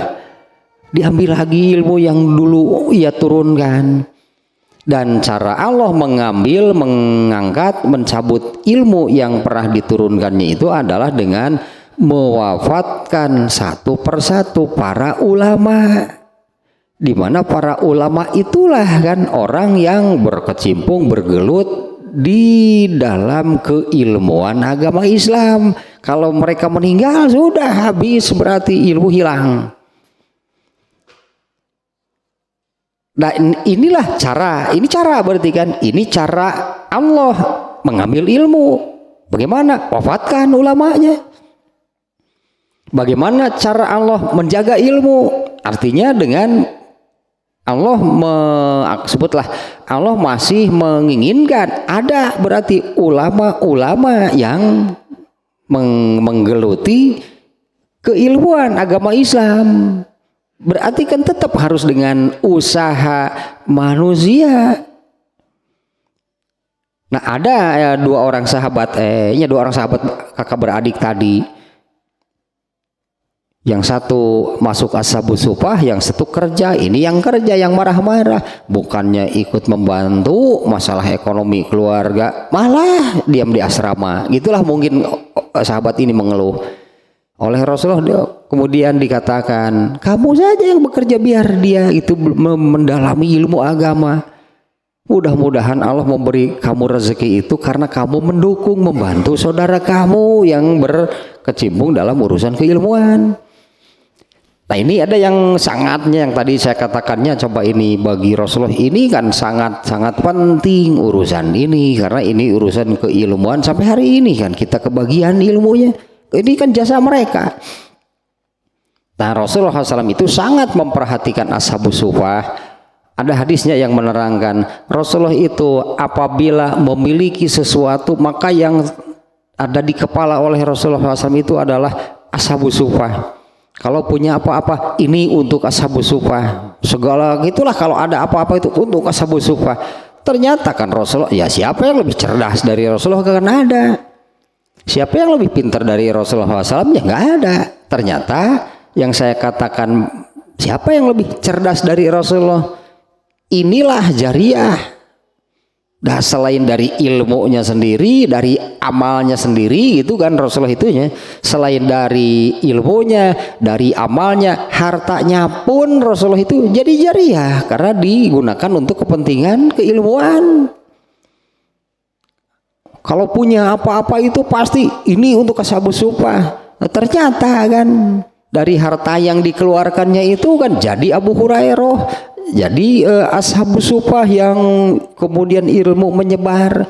diambil lagi ilmu yang dulu ia turunkan. Dan cara Allah mengambil, mengangkat, mencabut ilmu yang pernah diturunkannya itu adalah dengan mewafatkan satu persatu para ulama. Di mana para ulama itulah kan orang yang berkecimpung, bergelut di dalam keilmuan agama Islam. Kalau mereka meninggal sudah habis, berarti ilmu hilang. Nah, inilah cara, ini cara berarti kan, ini cara Allah mengambil ilmu. Bagaimana? Wafatkan ulamanya. Bagaimana cara Allah menjaga ilmu? Artinya dengan Allah sebutlah Allah masih menginginkan ada berarti ulama-ulama yang menggeluti keilmuan agama Islam. Berarti kan tetap harus dengan usaha manusia. Nah, ada dua orang sahabat kakak beradik tadi. Yang satu masuk ashabus sufah, yang satu kerja. Ini yang kerja yang marah-marah, bukannya ikut membantu masalah ekonomi keluarga, malah diam di asrama. Gitulah mungkin sahabat ini mengeluh. Oleh Rasulullah kemudian dikatakan, kamu saja yang bekerja biar dia itu mendalami ilmu agama. Mudah-mudahan Allah memberi kamu rezeki itu karena kamu mendukung, membantu saudara kamu yang berkecimpung dalam urusan keilmuan. Nah, ini ada yang sangatnya yang tadi saya katakannya, coba ini bagi Rasulullah ini kan sangat-sangat penting urusan ini, karena ini urusan keilmuan sampai hari ini kan kita kebagian ilmunya. Ini kan jasa mereka. Nah, Rasulullah SAW itu sangat memperhatikan ashabus sufah. Ada hadisnya yang menerangkan Rasulullah itu apabila memiliki sesuatu, maka yang ada di kepala oleh Rasulullah SAW itu adalah ashabus sufah. Kalau punya apa-apa, ini untuk ashabus sufah. Segala gitulah, kalau ada apa-apa itu untuk ashabus sufah. Ternyata kan Rasulullah, ya siapa yang lebih cerdas dari Rasulullah? Kan ada. Siapa yang lebih pintar dari Rasulullah SAW? Ya nggak ada. Ternyata yang saya katakan siapa yang lebih cerdas dari Rasulullah? inilah jariah. Nah, selain dari ilmunya sendiri, dari amalnya sendiri gitu kan Rasulullah itunya, selain dari ilmunya, dari amalnya, hartanya pun Rasulullah itu jadi jariah karena digunakan untuk kepentingan keilmuan. Kalau punya apa-apa itu pasti ini untuk ashabus sufah. Nah, ternyata kan dari harta yang dikeluarkannya itu kan jadi Abu Hurairah, jadi ashabus sufah yang kemudian ilmu menyebar.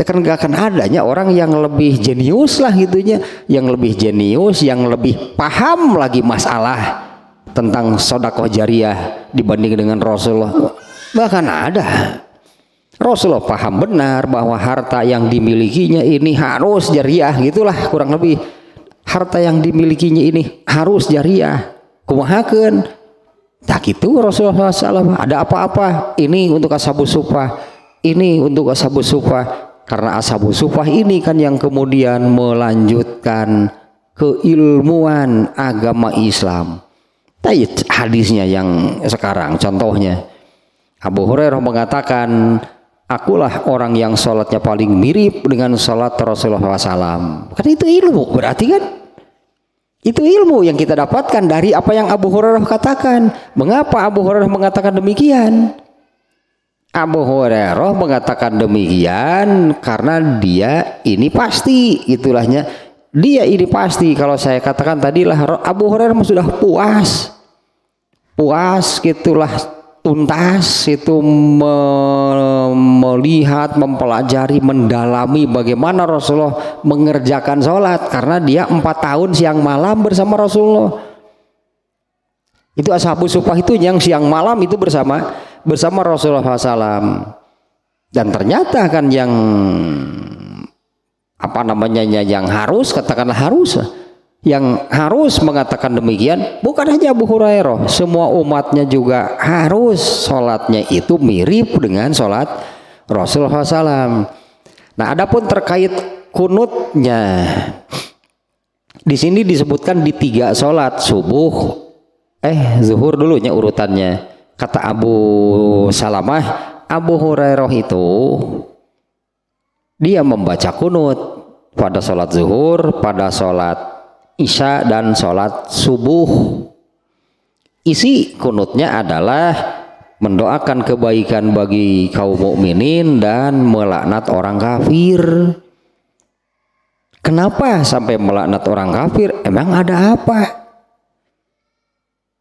Kan gak akan adanya orang yang lebih jenius lah gitunya, yang lebih jenius, yang lebih paham lagi masalah tentang sedekah jariah dibanding dengan Rasulullah. Bahkan ada. Rasulullah paham benar bahwa harta yang dimilikinya ini harus jariah, gitulah kurang lebih. Harta yang dimilikinya ini harus jariah. Kumahakeun? Tak gitu Rasulullah SAW. Ada apa-apa? Ini untuk ashabus sufah. Ini untuk ashabus sufah. Karena ashabus sufah ini kan yang kemudian melanjutkan keilmuan agama Islam. Tayyid hadisnya yang sekarang contohnya. Abu Hurairah mengatakan, akulah orang yang sholatnya paling mirip dengan sholat Rasulullah SAW. Kan itu ilmu berarti kan? Itu ilmu yang kita dapatkan dari apa yang Abu Hurairah katakan. Mengapa Abu Hurairah mengatakan demikian? Abu Hurairah mengatakan demikian karena dia ini pasti, itulahnya. Dia ini pasti, kalau saya katakan tadilah Abu Hurairah sudah puas gitulah, tuntas itu melihat, mempelajari, mendalami bagaimana Rasulullah mengerjakan sholat karena dia 4 tahun siang malam bersama Rasulullah. Itu ashabus sufah itu yang siang malam itu bersama Rasulullah SAW. Dan ternyata kan yang yang harus, katakanlah harus, yang harus mengatakan demikian bukan hanya Abu Hurairah, semua umatnya juga harus sholatnya itu mirip dengan sholat Rasulullah SAW. Nah, adapun terkait kunutnya, di sini disebutkan di 3 sholat subuh, zuhur dulunya urutannya. Kata Abu Salamah, Abu Hurairah itu dia membaca kunut pada sholat zuhur, pada sholat Isya dan sholat subuh. Isi kunutnya adalah mendoakan kebaikan bagi kaum mukminin dan melaknat orang kafir. Kenapa sampai melaknat orang kafir? Emang ada apa?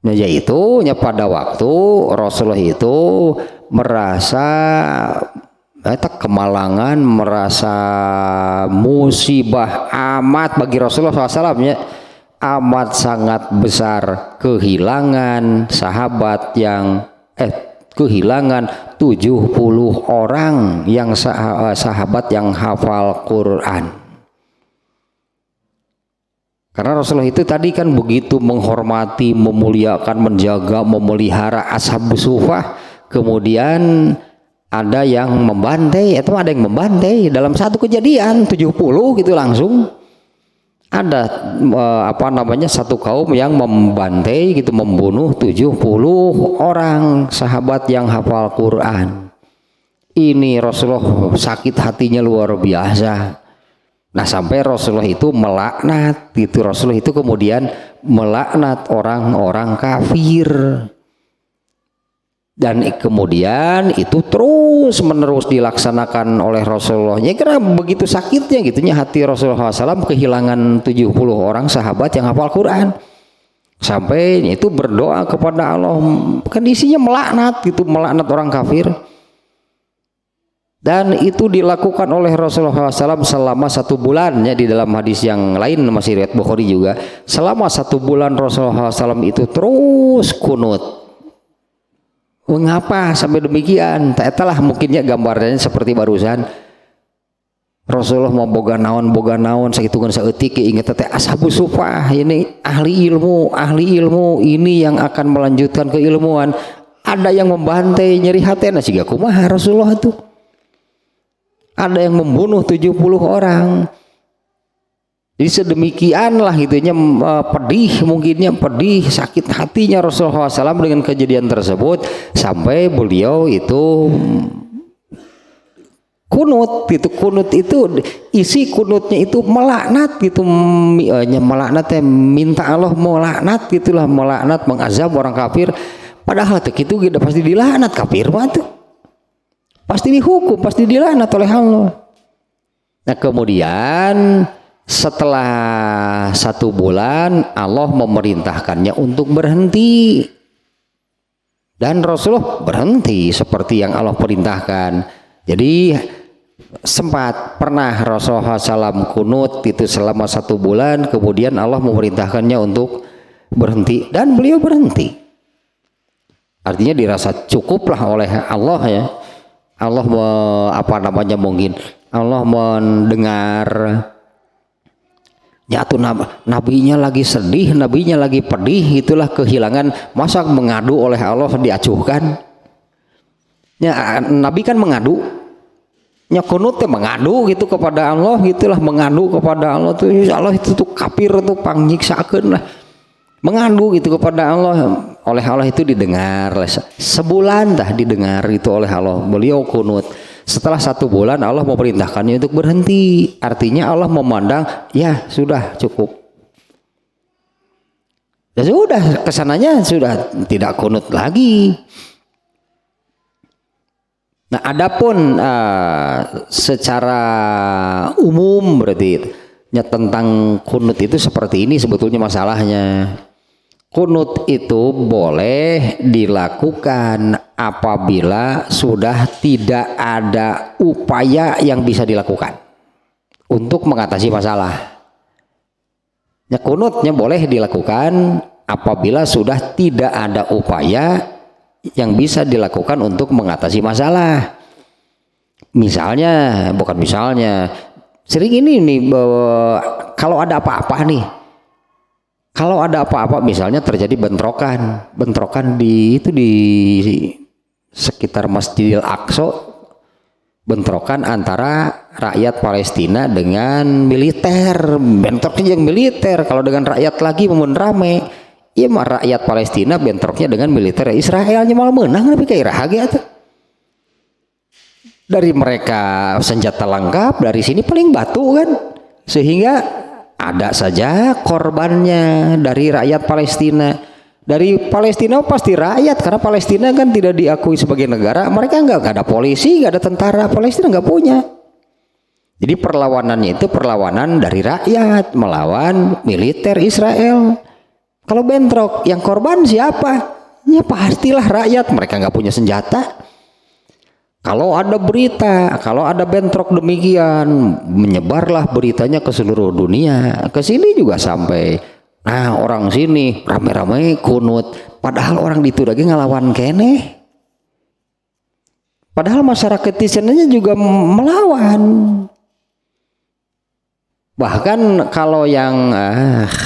Nah, yaitu pada waktu Rasulullah itu merasa kemalangan, merasa musibah amat bagi Rasulullah SAW, amat sangat besar kehilangan sahabat yang kehilangan 70 orang yang sahabat yang hafal Quran. Karena Rasulullah itu tadi kan begitu menghormati, memuliakan, menjaga, memelihara ashabus sufah, kemudian ada yang membantai, atau ada yang membantai dalam satu kejadian 70 gitu langsung. Ada satu kaum yang membantai gitu, membunuh 70 orang sahabat yang hafal Quran. Ini Rasulullah sakit hatinya luar biasa. Nah, sampai Rasulullah itu melaknat gitu. Rasulullah itu kemudian melaknat orang-orang kafir. Dan kemudian itu terus menerus dilaksanakan oleh Rasulullah. Ya, karena begitu sakitnya gitunya hati Rasulullah SAW kehilangan 70 orang sahabat yang hafal Quran. Sampai itu berdoa kepada Allah, kan isinya melaknat gitu, melaknat orang kafir. Dan itu dilakukan oleh Rasulullah SAW selama 1 bulan, ya, di dalam hadis yang lain masih riwayat Bukhari juga. Selama 1 bulan Rasulullah SAW itu terus kunut. Mengapa sampai demikian? Taetalah mungkinnya gambarnya seperti barusan. Rasulullah mau boga naon sakitungan saeutik ingat teh ashabus sufah, ini ahli ilmu ini yang akan melanjutkan keilmuan. Ada yang membantai nyeri hatena siga kumaha Rasulullah itu. Ada yang membunuh 70 orang. Jadi sedemikian lah gitunya pedih, mungkinnya pedih, sakit hatinya Rasulullah SAW dengan kejadian tersebut sampai beliau itu kunut gitu. Kunut itu isi kunutnya itu melaknat gitu, melaknat minta Allah melaknat gitulah, melaknat mengazab orang kafir. Padahal itu kita pasti dilaknat kafir mah tuh. Pasti dihukum, pasti dilaknat oleh Allah. Nah kemudian setelah 1 bulan Allah memerintahkannya untuk berhenti, dan Rasulullah berhenti seperti yang Allah perintahkan. Jadi sempat pernah Rasulullah SAW kunut itu selama 1 bulan, kemudian Allah memerintahkannya untuk berhenti dan beliau berhenti. Artinya dirasa cukuplah oleh Allah ya. Allah mungkin Allah mendengar ya tuh nabinya lagi sedih, nabinya lagi pedih, itulah kehilangan, masa mengadu oleh Allah diacuhkan. Ya nabi kan mengadu, nya kunut mengadu gitu kepada Allah, gitulah mengadu kepada Allah tuh, ya Allah itu tuh kafir tuh pangyiksakeun lah, mengadu gitu kepada Allah. Oleh Allah itu didengar sebulan dah, didengar itu oleh Allah. Beliau kunut. Setelah 1 bulan Allah memerintahkannya untuk berhenti. Artinya Allah memandang ya sudah cukup. Ya sudah, kesananya sudah tidak kunut lagi. Nah adapun secara umum berarti ya, tentang kunut itu seperti ini sebetulnya masalahnya. Kunut itu boleh dilakukan apabila sudah tidak ada upaya yang bisa dilakukan untuk mengatasi masalah. Ya, kunutnya boleh dilakukan apabila sudah tidak ada upaya yang bisa dilakukan untuk mengatasi masalah. Misalnya, bukan misalnya, sering ini nih, kalau ada apa-apa nih. Kalau ada apa-apa misalnya terjadi bentrokan di sekitar Masjidil Aqsa, bentrokan antara rakyat Palestina dengan militer, bentroknya yang militer. Kalau dengan rakyat lagi mun rame, iya mah rakyat Palestina bentroknya dengan militer Israelnya malah menang, tapi kayak rahagia tuh. Dari mereka senjata lengkap, dari sini paling batu kan, sehingga ada saja korbannya dari rakyat Palestina. Dari Palestina pasti rakyat, karena Palestina kan tidak diakui sebagai negara. Mereka nggak ada polisi, nggak ada tentara, Palestina nggak punya. Jadi perlawanannya itu perlawanan dari rakyat melawan militer Israel. Kalau bentrok, yang korban siapa? Ya pastilah rakyat, mereka nggak punya senjata. Kalau ada berita, kalau ada bentrok demikian, menyebarlah beritanya ke seluruh dunia. Ke sini juga sampai. Nah orang sini rame-rame kunut, padahal orang itu lagi ngelawan kene. Padahal masyarakat di sananya juga melawan. Bahkan kalau yang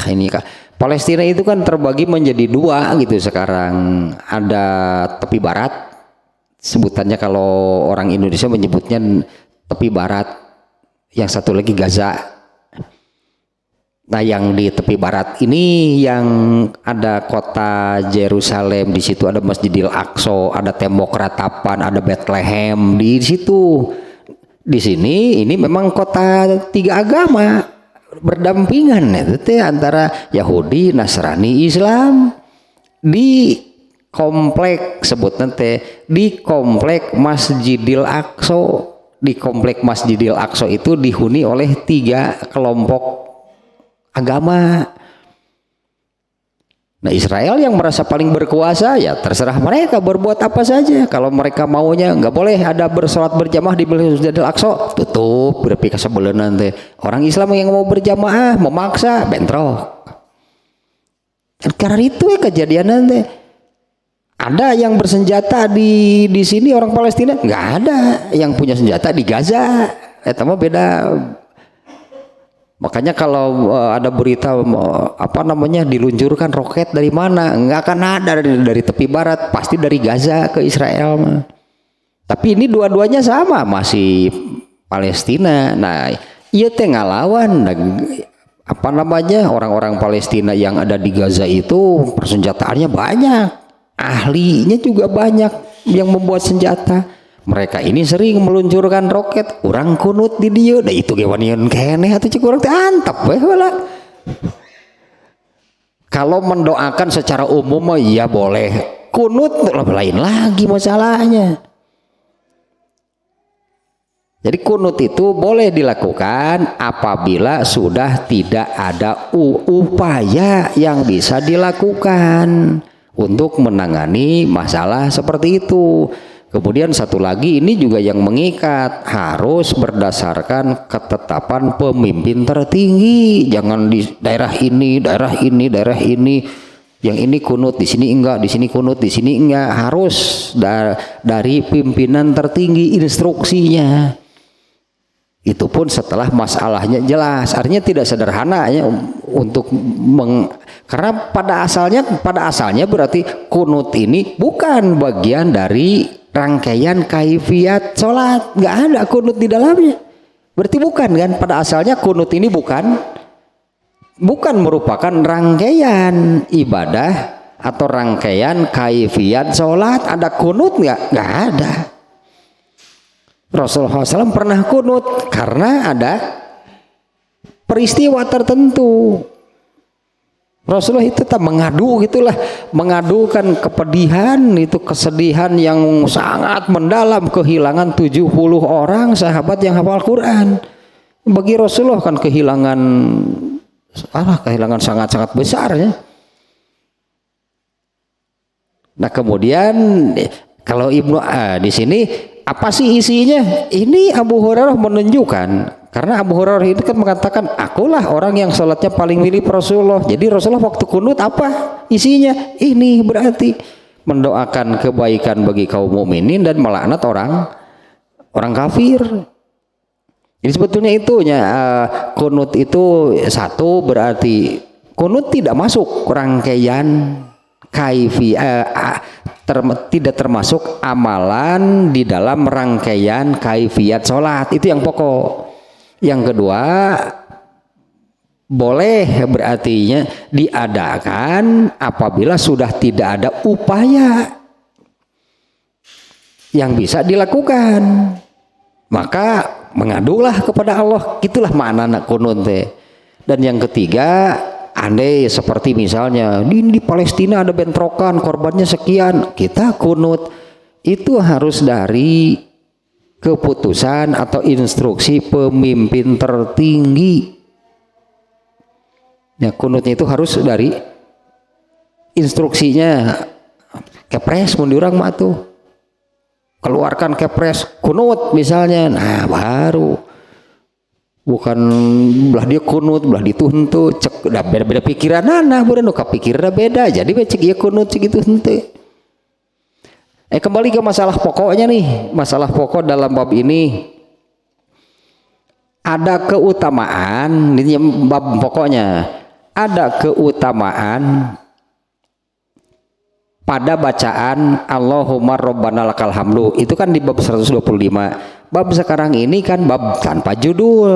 ini Kak, Palestina itu kan terbagi menjadi 2 gitu sekarang. Ada tepi barat, sebutannya kalau orang Indonesia menyebutnya tepi barat, yang satu lagi Gaza. Nah yang di tepi barat ini yang ada kota Yerusalem, di situ ada Masjidil Aqsa, ada tembok ratapan, ada Bethlehem di situ. Di sini ini memang kota 3 agama berdampingan itu antara Yahudi, Nasrani, Islam. Di komplek sebut nanti di komplek Masjidil Aqsa. Di komplek Masjidil Aqsa itu dihuni oleh 3 kelompok agama. Nah Israel yang merasa paling berkuasa, ya terserah mereka berbuat apa saja. Kalau mereka maunya nggak boleh ada bersolat berjamaah di Masjidil Aqsa, tutup berpi kasebeuleuh nanti. Orang Islam yang mau berjamaah memaksa bentrok. Karena itu kejadian nanti. Ada yang bersenjata di sini orang Palestina, nggak ada. Yang punya senjata di Gaza, mah beda. Makanya kalau ada berita diluncurkan roket dari mana, nggak akan ada dari tepi barat, pasti dari Gaza ke Israel. Tapi ini dua-duanya sama, masih Palestina. Nah, iya teh ngalawan. apa namanya, orang-orang Palestina yang ada di Gaza itu persenjataannya banyak, ahlinya juga banyak yang membuat senjata. Mereka ini sering meluncurkan roket, orang kunut di dia, nah itu gawanian keneh atau cik orang teh antep wala. Kalau mendoakan secara umum mah ya boleh, kunut lain lagi masalahnya. Jadi kunut itu boleh dilakukan apabila sudah tidak ada upaya yang bisa dilakukan untuk menangani masalah seperti itu. Kemudian satu lagi ini juga yang mengikat, harus berdasarkan ketetapan pemimpin tertinggi. Jangan di daerah ini, daerah ini, daerah ini, yang ini kunut di sini enggak, di sini kunut di sini enggak. Harus dari pimpinan tertinggi instruksinya. Itu pun setelah masalahnya jelas. Artinya tidak sederhana ya untuk karena pada asalnya berarti kunut ini bukan bagian dari rangkaian kaifiat sholat, nggak ada kunut di dalamnya. Berarti bukan kan, pada asalnya kunut ini bukan merupakan rangkaian ibadah atau rangkaian kaifiat sholat. Ada kunut nggak ada. Rasulullah SAW pernah kunut karena ada peristiwa tertentu. Rasulullah itu tak mengadu gitulah, mengadukan kepedihan, itu kesedihan yang sangat mendalam, kehilangan 70 orang sahabat yang hafal Quran. Bagi Rasulullah kan kehilangan sangat-sangat besar ya. Nah kemudian kalau Ibnu di sini apa sih isinya? Ini Abu Hurairah menunjukkan, karena Abu Hurairah itu kan mengatakan, akulah orang yang sholatnya paling mirip Rasulullah. Jadi Rasulullah waktu kunut apa isinya? Ini berarti mendoakan kebaikan bagi kaum mukminin dan melaknat orang kafir. Jadi sebetulnya itunya kunut itu satu, berarti kunut tidak masuk rangkaian tidak termasuk amalan di dalam rangkaian kaifiat sholat. Itu yang pokok. Yang kedua, boleh berartinya diadakan apabila sudah tidak ada upaya yang bisa dilakukan, maka mengadulah kepada Allah. Itulah makna kunut. Dan yang ketiga, andai seperti misalnya di Palestina ada bentrokan, korbannya sekian, kita kunut, itu harus dari keputusan atau instruksi pemimpin tertinggi. Ya, kunutnya itu harus dari instruksinya Kepres mundur orang mah tuh. Keluarkan Kepres kunut misalnya. Nah, baru bukan belah dia kunut, belah dituntut, cek udah beda-beda pikiran bukan nu kapikirna beda. Jadi cek ieu kunut cek itu henteu. Kembali ke masalah pokoknya nih. Masalah pokok dalam bab ini ada keutamaan, ini bab pokoknya. Ada keutamaan pada bacaan Allahumma rabbana lakal hamdu. Itu kan di bab 125. Bab sekarang ini kan bab tanpa judul.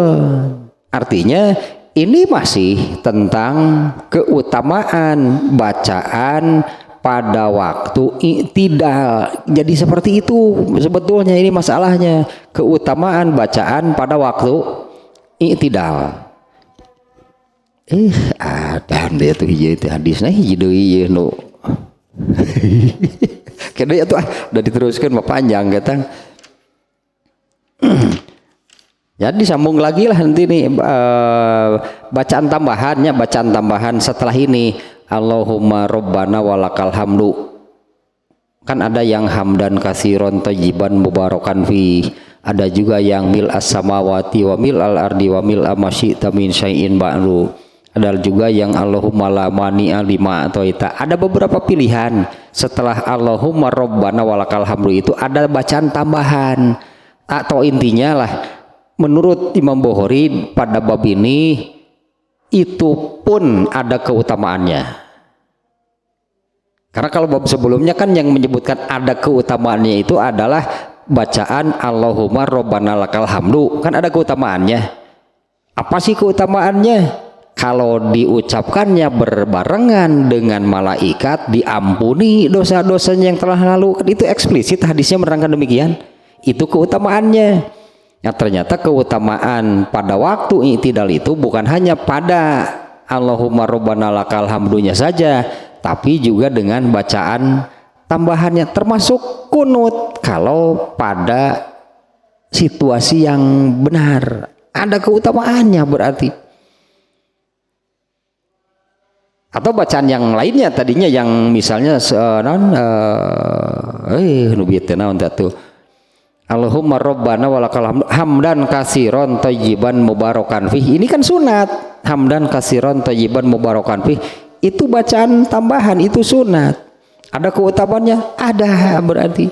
Artinya ini masih tentang keutamaan bacaan pada waktu i'tidal. Jadi seperti itu sebetulnya ini masalahnya. Keutamaan bacaan pada waktu i'tidal. Ada dia tuh hiji teh hadisna hiji deui ieu nu. Kena ya tuh udah diteruskan mah panjang katang. Jadi sambung lagi lah nanti nih bacaan tambahan setelah ini Allahumma rabbana walakal hamdu. Kan ada yang hamdan katsiran thayyiban mubarakan fi, ada juga yang mil as-samawati wa mil al-ardi wa mil ma-syi'ta min syai'in ba'du. Ada juga yang Allahumma la mani'a lima a'taita. Ada beberapa pilihan setelah Allahumma rabbana walakal hamdu itu ada bacaan tambahan. Atau intinya lah, menurut Imam Bukhari pada bab ini itu pun ada keutamaannya. Karena kalau bab sebelumnya kan yang menyebutkan ada keutamaannya itu adalah bacaan Allahumma rabbana lakal hamdu, kan ada keutamaannya. Apa sih keutamaannya? kalau diucapkannya berbarengan dengan malaikat diampuni dosa-dosanya yang telah lalu. Itu eksplisit hadisnya menerangkan demikian. Itu keutamaannya. Nah, ternyata keutamaan pada waktu i'tidal itu bukan hanya pada Allahumma rabbana lakal hamdunya saja, tapi juga dengan bacaan tambahannya, termasuk kunut kalau pada situasi yang benar. Ada keutamaannya berarti. Atau bacaan yang lainnya tadinya yang misalnya Allahumma rabbana walakal hamdan katsiran thayyiban mubarakan fih. Ini kan sunat. Hamdan katsiran thayyiban mubarakan fih. Itu bacaan tambahan, itu sunat. Ada keutamaannya? Ada berarti.